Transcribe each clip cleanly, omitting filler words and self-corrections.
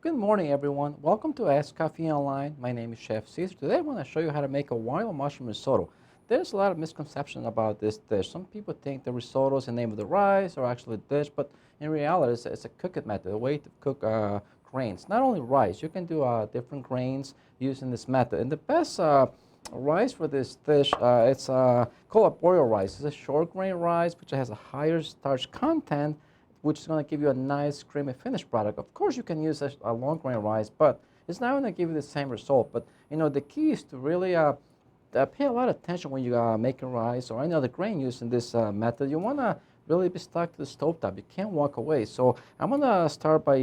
Good morning, everyone. Welcome to Ask Coffee Online. My name is Chef Caesar. Today I want to show you how to make a wild mushroom risotto. There's a lot of misconception about this dish. Some people think the risotto is the name of the rice or actually the dish, but in reality it's a cooking method, a way to cook grains. Not only rice, you can do different grains using this method. And the best rice for this dish, it's called Arborio rice. It's a short grain rice which has a higher starch content, which is going to give you a nice creamy finished product. Of course, you can use a long grain rice, but it's not going to give you the same result. But you know, the key is to really pay a lot of attention when you are making rice or any other grain used in this method. You want to really be stuck to the stove top. You can't walk away. So I'm going to start by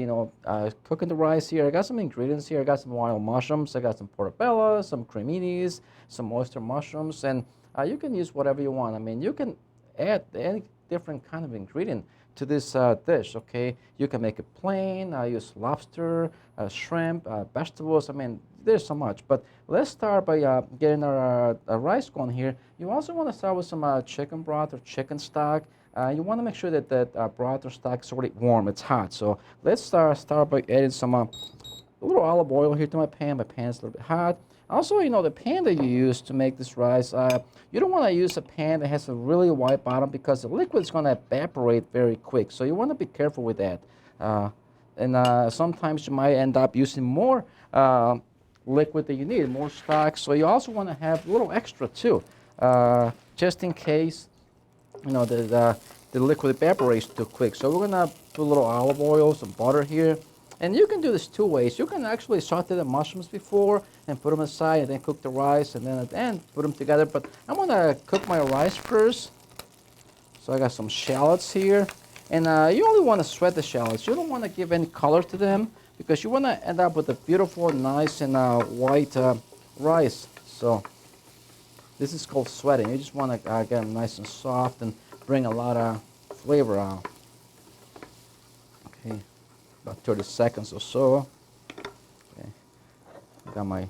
cooking the rice here. I got some ingredients here. I got some wild mushrooms. I got some portobello, some creminis, some oyster mushrooms, and you can use whatever you want. I mean, you can add any different kind of ingredient to this dish, okay? You can make it plain, use lobster, shrimp, vegetables. I mean, there's so much. But let's start by getting our rice going here. You also want to start with some chicken broth or chicken stock. You want to make sure that that broth or stock is already warm, it's hot. So let's start by adding some a little olive oil here to my pan. My pan is a little bit hot. Also, you know, the pan that you use to make this rice, you don't want to use a pan that has a really wide bottom because the liquid is going to evaporate very quick. So you want to be careful with that. Sometimes you might end up using more liquid than you need, more stock. So you also want to have a little extra too, just in case, you know, the liquid evaporates too quick. So we're going to put a little olive oil, some butter here. And you can do this two ways. You can actually saute the mushrooms before and put them aside and then cook the rice and then at the end put them together. But I'm going to cook my rice first. So I got some shallots here. And you only want to sweat the shallots. You don't want to give any color to them because you want to end up with a beautiful, nice and white rice. So this is called sweating. You just want to get them nice and soft and bring a lot of flavor out. Okay. About 30 seconds or so. Okay. I got my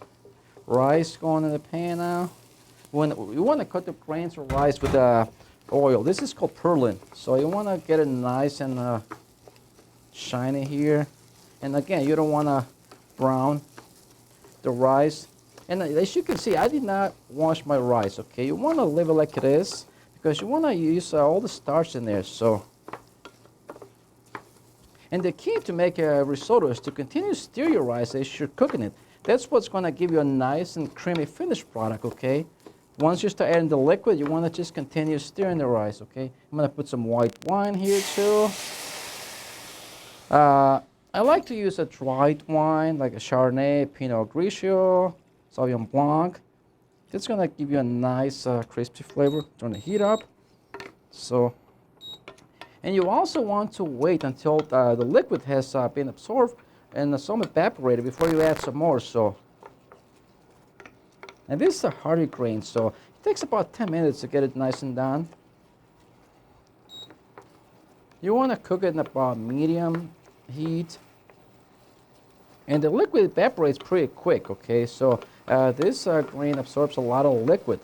rice going in the pan now. You want to cut the grains of rice with oil. This is called purlin. So you want to get it nice and shiny here. And again, you don't want to brown the rice. And as you can see, I did not wash my rice. Okay, you want to leave it like it is because you want to use all the starch in there. So. And the key to make a risotto is to continue to stir your rice as you're cooking it. That's what's going to give you a nice and creamy finished product, okay? Once you start adding the liquid, you want to just continue stirring the rice, okay? I'm going to put some white wine here too. I like to use a dried wine like a Chardonnay, Pinot Grigio, Sauvignon Blanc. It's going to give you a nice crispy flavor. Turn the heat up. And you also want to wait until the liquid has been absorbed and some evaporated before you add some more. So, and this is a hearty grain, so it takes about 10 minutes to get it nice and done. You want to cook it in about medium heat. And the liquid evaporates pretty quick, okay? So this grain absorbs a lot of liquid.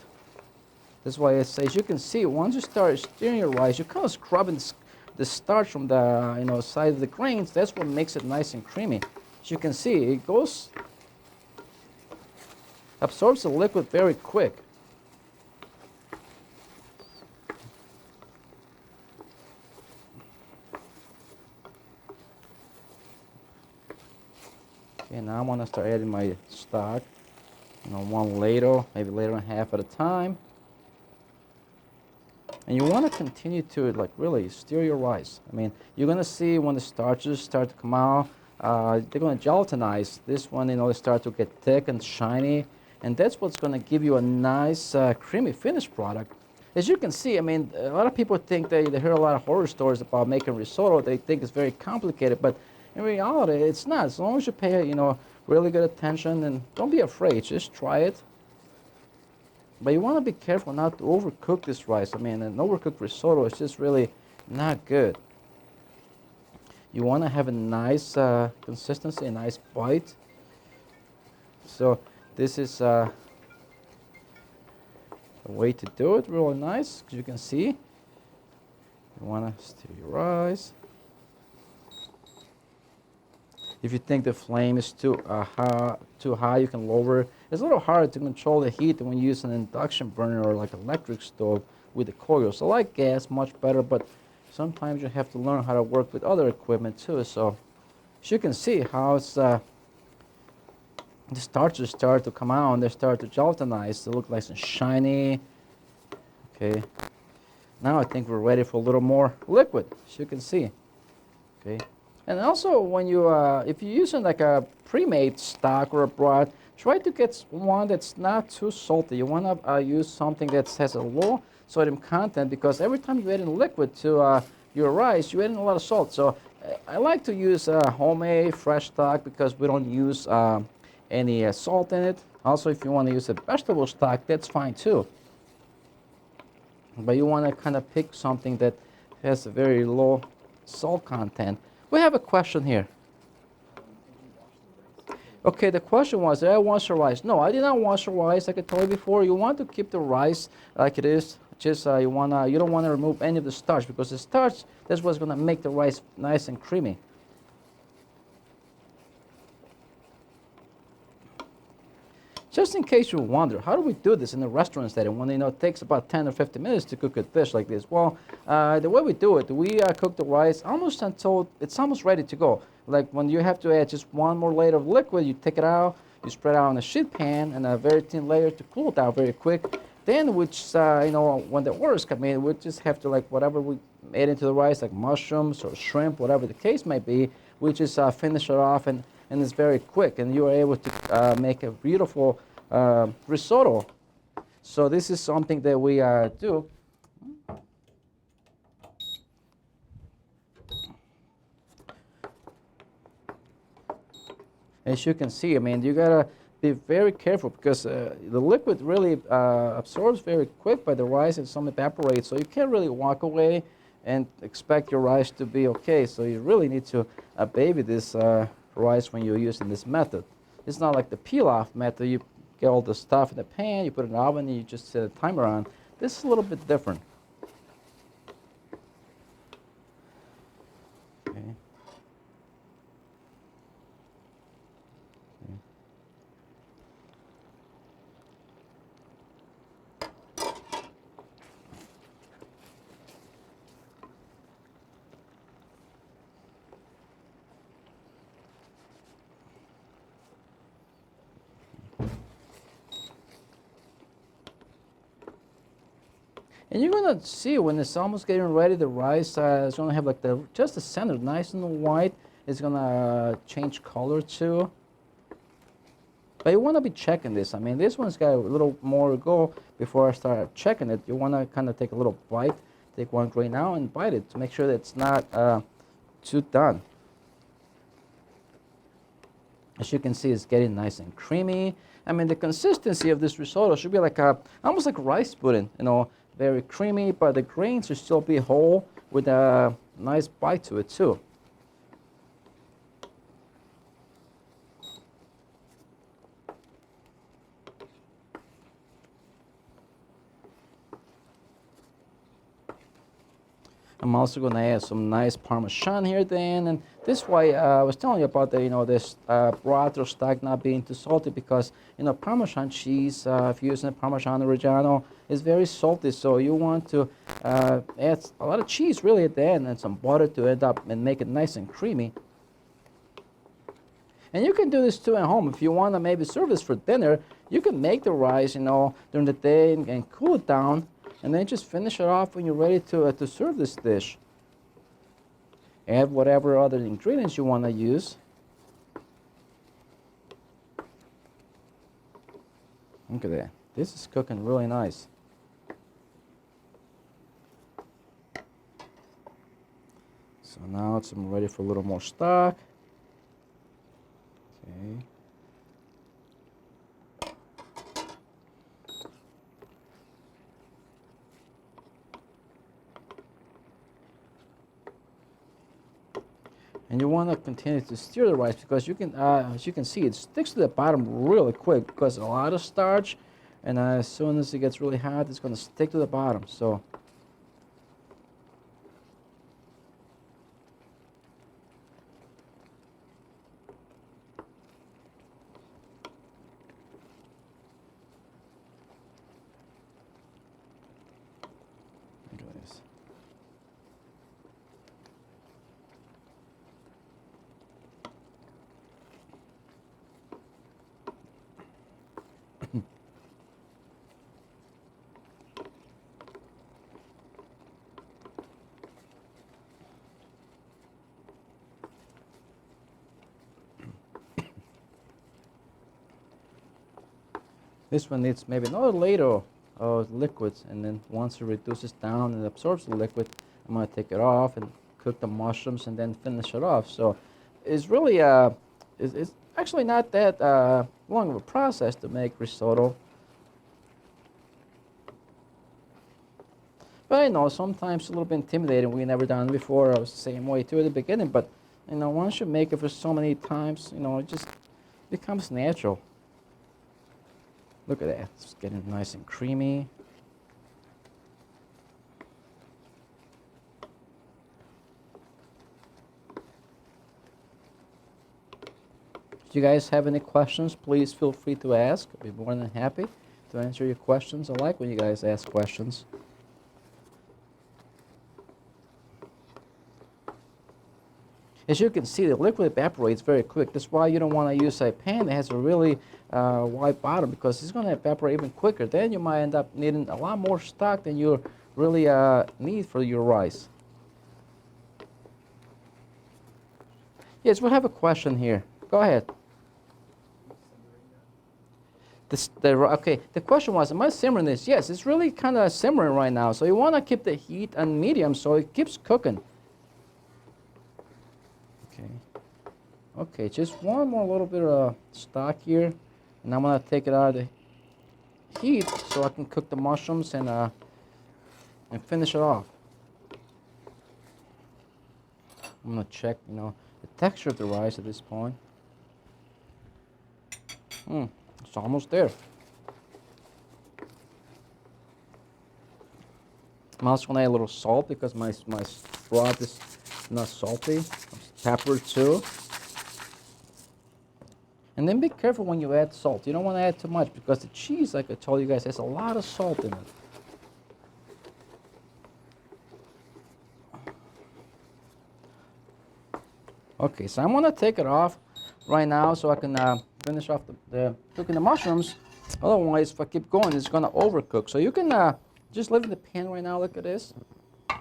That's why it says, you can see, once you start stirring your rice, you're kind of scrubbing the starch from the side of the grains. That's what makes it nice and creamy. As you can see, it absorbs the liquid very quick. Okay, now I'm gonna start adding my stock. One ladle, maybe ladle and a half at a time. And you want to continue to really stir your rice. I mean, you're going to see when the starches start to come out, they're going to gelatinize. This one, they start to get thick and shiny. And that's what's going to give you a nice, creamy finished product. As you can see, I mean, a lot of people think they hear a lot of horror stories about making risotto. They think it's very complicated, but in reality, it's not. As long as you pay, really good attention and don't be afraid. Just try it. But you want to be careful not to overcook this rice. I mean, an overcooked risotto is just really not good. You want to have a nice consistency, a nice bite. So this is a way to do it, really nice, as you can see. You want to stir your rice. If you think the flame is too high, you can lower it. It's a little hard to control the heat when you use an induction burner or like electric stove with the coils. I like gas much better, but sometimes you have to learn how to work with other equipment too. So as you can see how it's the starches start to come out and they start to gelatinize. They look nice and shiny. Okay. Now I think we're ready for a little more liquid, as you can see. Okay. And also, when you, if you're using like a pre-made stock or a broth, try to get one that's not too salty. You want to use something that has a low sodium content, because every time you add in liquid to your rice, you add in a lot of salt. So I like to use homemade fresh stock because we don't use any salt in it. Also, if you want to use a vegetable stock, that's fine too. But you want to kind of pick something that has a very low salt content. We have a question here. Okay, the question was, did I wash the rice? No, I did not wash the rice. Like I told you before, you want to keep the rice like it is. Just you don't want to remove any of the starch, because the starch, that's what's going to make the rice nice and creamy. Just in case you wonder, how do we do this in a restaurant setting when it takes about 10 or 15 minutes to cook a dish like this? Well, the way we do it, we cook the rice almost until it's almost ready to go. Like when you have to add just one more layer of liquid, you take it out, you spread it out on a sheet pan and a very thin layer to cool it down very quick. Then, when the orders come in, we just have to, like, whatever we add into the rice, like mushrooms or shrimp, whatever the case may be, we just finish it off, and it's very quick, and you are able to make a beautiful risotto. So this is something that we do. As you can see, I mean, you gotta be very careful, because the liquid really absorbs very quick by the rice, and some evaporates, so you can't really walk away and expect your rice to be okay. So you really need to baby this rice when you're using this method. It's not like the peel-off method. You get all the stuff in the pan, you put it in the oven, and you just set a timer on. This is a little bit different. Okay. And you're gonna see when it's almost getting ready, the rice is gonna have like just the center nice and white. It's gonna change color too. But you wanna be checking this. I mean, this one's got a little more to go before I start checking it. You wanna kind of take a little bite, take one grain out and bite it to make sure that it's not too done. As you can see, it's getting nice and creamy. I mean, the consistency of this risotto should be like almost like rice pudding, very creamy, but the grains should still be whole with a nice bite to it too. I'm also going to add some nice Parmesan here then, and this way I was telling you about this broth or stock not being too salty, because Parmesan cheese, if you're using a Parmesan Reggiano, is very salty, so you want to add a lot of cheese really at the end and some butter to end up and make it nice and creamy. And you can do this too at home. If you want to maybe serve this for dinner, you can make the rice during the day and cool it down, and then just finish it off when you're ready to serve this dish. Add whatever other ingredients you want to use. Look at that. This is cooking really nice. So now it's ready for a little more stock. Okay. And you want to continue to stir the rice, because you can, as you can see, it sticks to the bottom really quick because a lot of starch, and as soon as it gets really hot, it's going to stick to the bottom. So This one needs maybe another layer of liquid, and then once it reduces down and absorbs the liquid, I'm going to take it off and cook the mushrooms and then finish it off. So it's really it's actually not that long of a process to make risotto. But I know sometimes it's a little bit intimidating. We never done it before. I was the same way too at the beginning. But once you make it for so many times, it just becomes natural. Look at that. It's getting nice and creamy. If you guys have any questions, please feel free to ask. I'll be more than happy to answer your questions. I like when you guys ask questions. As you can see, the liquid evaporates very quick. That's why you don't want to use a pan that has a really wide bottom, because it's going to evaporate even quicker. Then you might end up needing a lot more stock than you really need for your rice. Yes, we have a question here. Go ahead. Okay, the question was, am I simmering this? Yes, it's really kind of simmering right now. So you want to keep the heat on medium so it keeps cooking. Okay, just one more little bit of stock here, and I'm gonna take it out of the heat so I can cook the mushrooms and finish it off. I'm gonna check, the texture of the rice at this point. It's almost there. I'm also gonna add a little salt because my broth is not salty. Pepper too. And then be careful when you add salt. You don't want to add too much because the cheese, like I told you guys, has a lot of salt in it. Okay, so I'm going to take it off right now so I can finish off the cooking the mushrooms. Otherwise, if I keep going, it's going to overcook. So you can just leave it in the pan right now. Look at this. I'm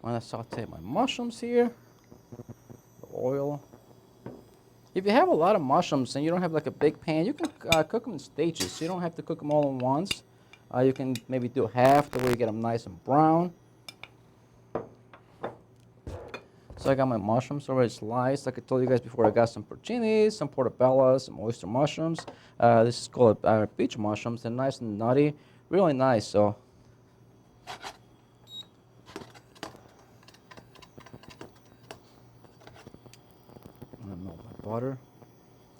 going to saute my mushrooms here. The oil. If you have a lot of mushrooms and you don't have like a big pan, you can cook them in stages. So you don't have to cook them all at once. You can maybe do half the way you get them nice and brown. So I got my mushrooms already sliced. Like I told you guys before, I got some porcini, some portobello, some oyster mushrooms. This is called beach mushrooms. They're nice and nutty, really nice. So butter,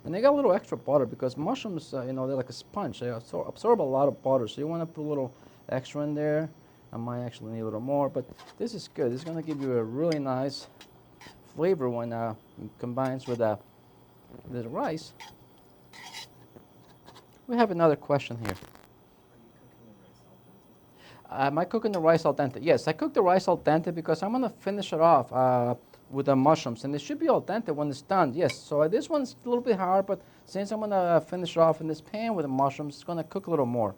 and they got a little extra butter because mushrooms, they're like a sponge. They absorb a lot of butter, so you want to put a little extra in there. I might actually need a little more, but this is good. It's going to give you a really nice flavor when it combines with the rice. We have another question here. Am I cooking the rice al dente? Yes, I cook the rice al dente because I'm going to finish it off with the mushrooms, and it should be al dente when it's done. Yes, so this one's a little bit hard, but since I'm going to finish it off in this pan with the mushrooms, it's going to cook a little more.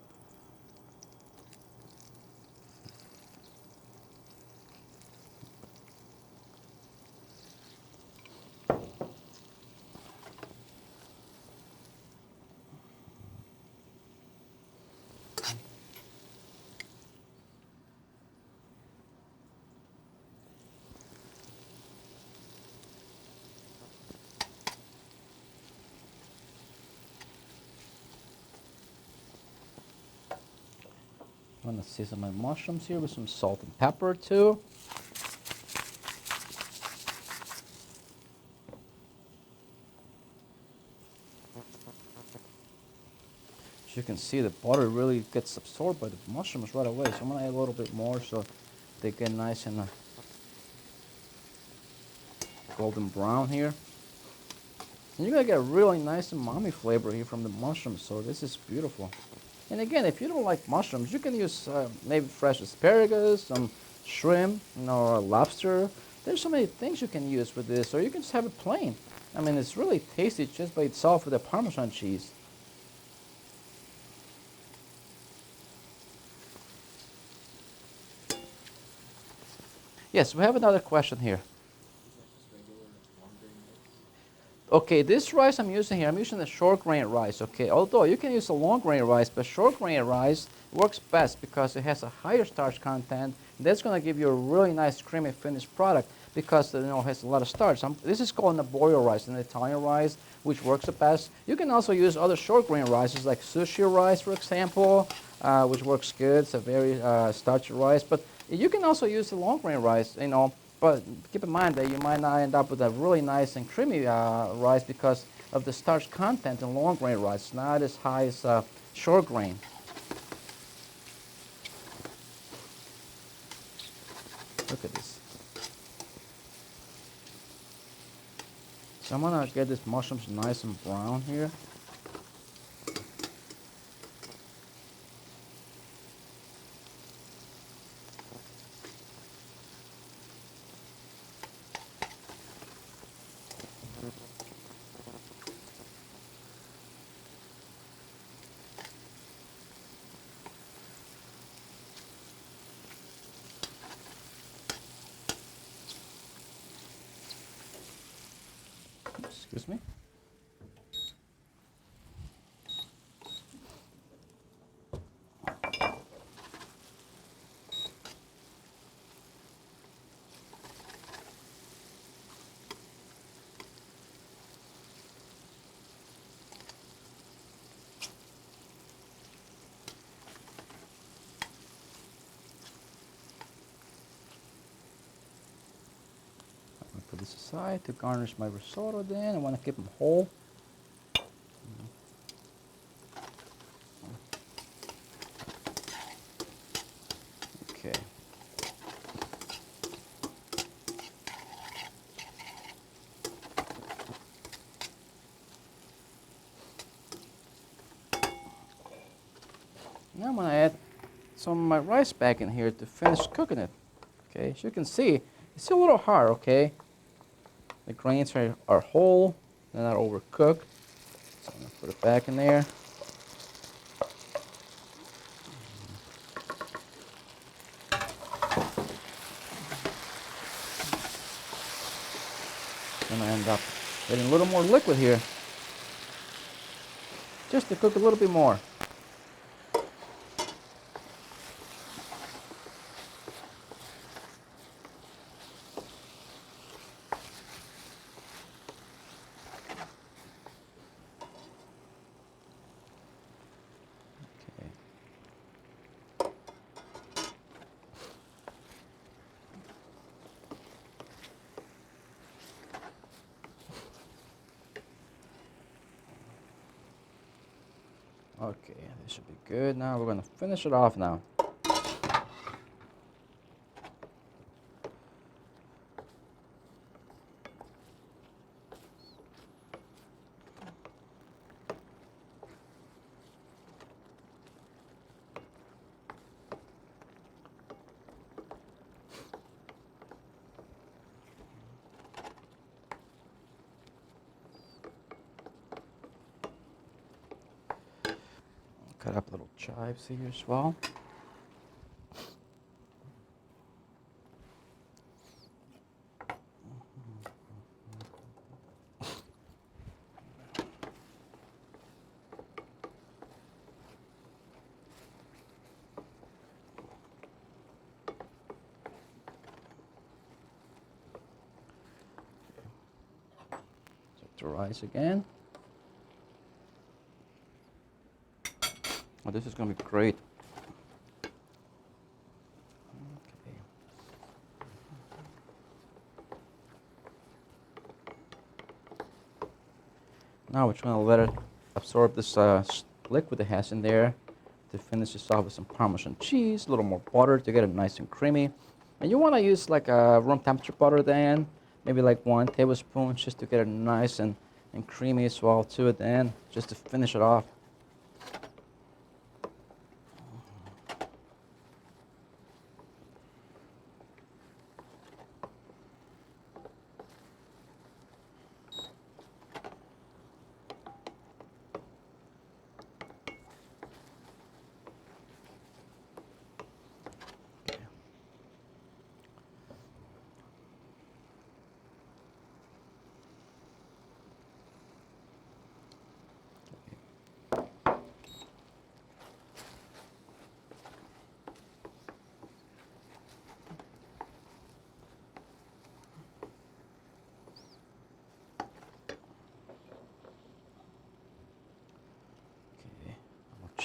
I'm going to season my mushrooms here with some salt and pepper too. As you can see, the butter really gets absorbed by the mushrooms right away. So I'm going to add a little bit more so they get nice and golden brown here. And you're going to get a really nice umami flavor here from the mushrooms. So this is beautiful. And again, if you don't like mushrooms, you can use maybe fresh asparagus, some shrimp, or lobster. There's so many things you can use with this, or you can just have it plain. I mean, it's really tasty just by itself with the Parmesan cheese. Yes, we have another question here. Okay, this rice I'm using here, I'm using the short grain rice, okay? Although you can use a long grain rice, but short grain rice works best because it has a higher starch content. That's going to give you a really nice creamy finished product because it has a lot of starch. This is called an Arborio rice, an Italian rice, which works the best. You can also use other short grain rices like sushi rice, for example, which works good. It's a very starchy rice, but you can also use the long grain rice, but keep in mind that you might not end up with a really nice and creamy rice because of the starch content in long grain rice. It's not as high as short grain. Look at this. So I'm gonna get these mushrooms nice and brown here. Excuse me. Put this aside to garnish my risotto then. I want to keep them whole. Okay. Now I'm going to add some of my rice back in here to finish cooking it. Okay, as you can see, it's still a little hard, okay? The grains are whole, they're not overcooked. So I'm going to put it back in there. I'm going to end up getting a little more liquid here, just to cook a little bit more. Okay. Okay, this should be good. Now we're going to finish it off now. Cut up little chives here as well. The rice again. Oh, this is going to be great. Okay. Now we're trying to let it absorb this liquid it has in there to finish this off with some Parmesan cheese, a little more butter to get it nice and creamy. And you want to use like a room temperature butter then, maybe like 1 tablespoon just to get it nice and creamy as well too at the end, just to finish it off.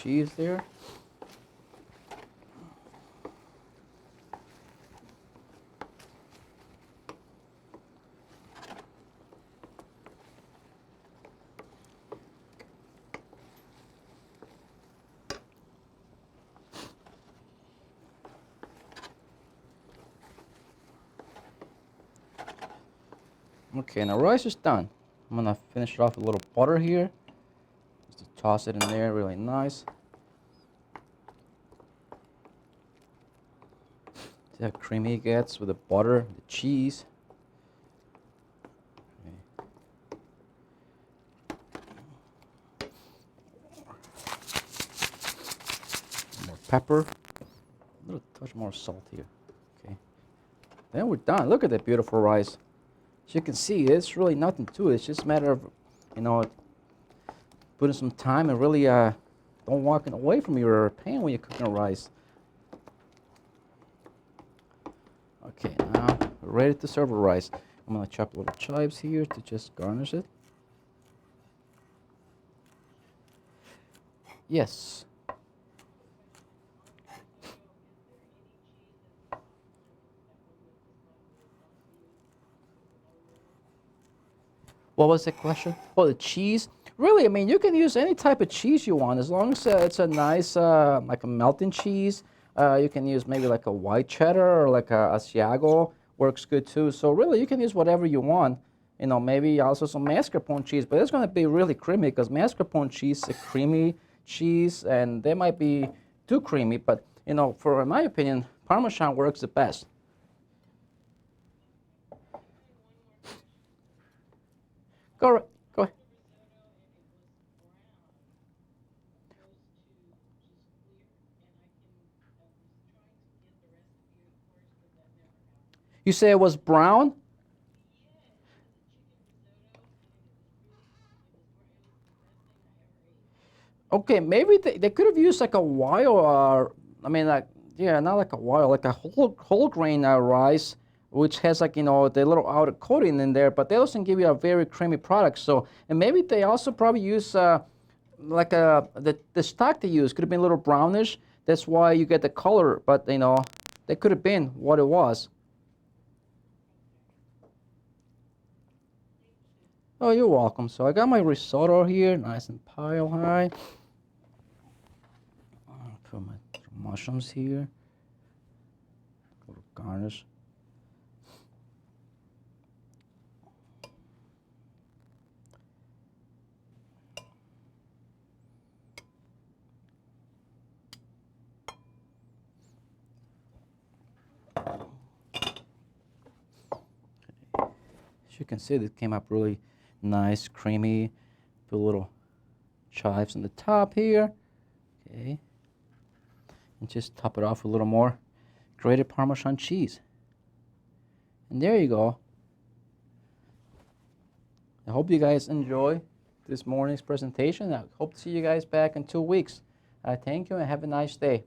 cheese there. Okay, now rice is done. I'm gonna finish it off with a little butter here. Just to toss it in there, really nice. See how creamy it gets with the butter, the cheese. Okay. More pepper, a little touch more salt here. Okay, then we're done. Look at that beautiful rice. As you can see, it's really nothing to it. It's just a matter of, you know, putting some time and really don't walking away from your pan when you're cooking rice. Okay, now we're ready to serve the rice. I'm gonna chop little chives here to just garnish it. Yes. What was the question? Oh, the cheese. Really, I mean, you can use any type of cheese you want as long as it's a nice, like a melting cheese. You can use maybe like a white cheddar or like a Asiago works good too. So really, you can use whatever you want. You know, maybe also some mascarpone cheese, but it's going to be really creamy because mascarpone cheese is a creamy cheese, and they might be too creamy. But you know, in my opinion, Parmesan works the best. Go ahead. You say it was brown? Okay, maybe they could have used like a wild, I mean, like, yeah, not like a wild, like a whole grain rice, which has like, you know, the little outer coating in there, but that doesn't give you a very creamy product. So, and maybe they also probably use like the stock they use could have been a little brownish. That's why you get the color, but you know, that could have been what it was. Oh, you're welcome. So I got my risotto here, nice and pile high. Put my mushrooms here, a little garnish. As you can see, it came up really nice, creamy. Put a little chives on the top here. Okay. And just top it off with a little more grated Parmesan cheese. And there you go. I hope you guys enjoy this morning's presentation. I hope to see you guys back in 2 weeks. Thank you and have a nice day.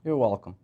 You're welcome.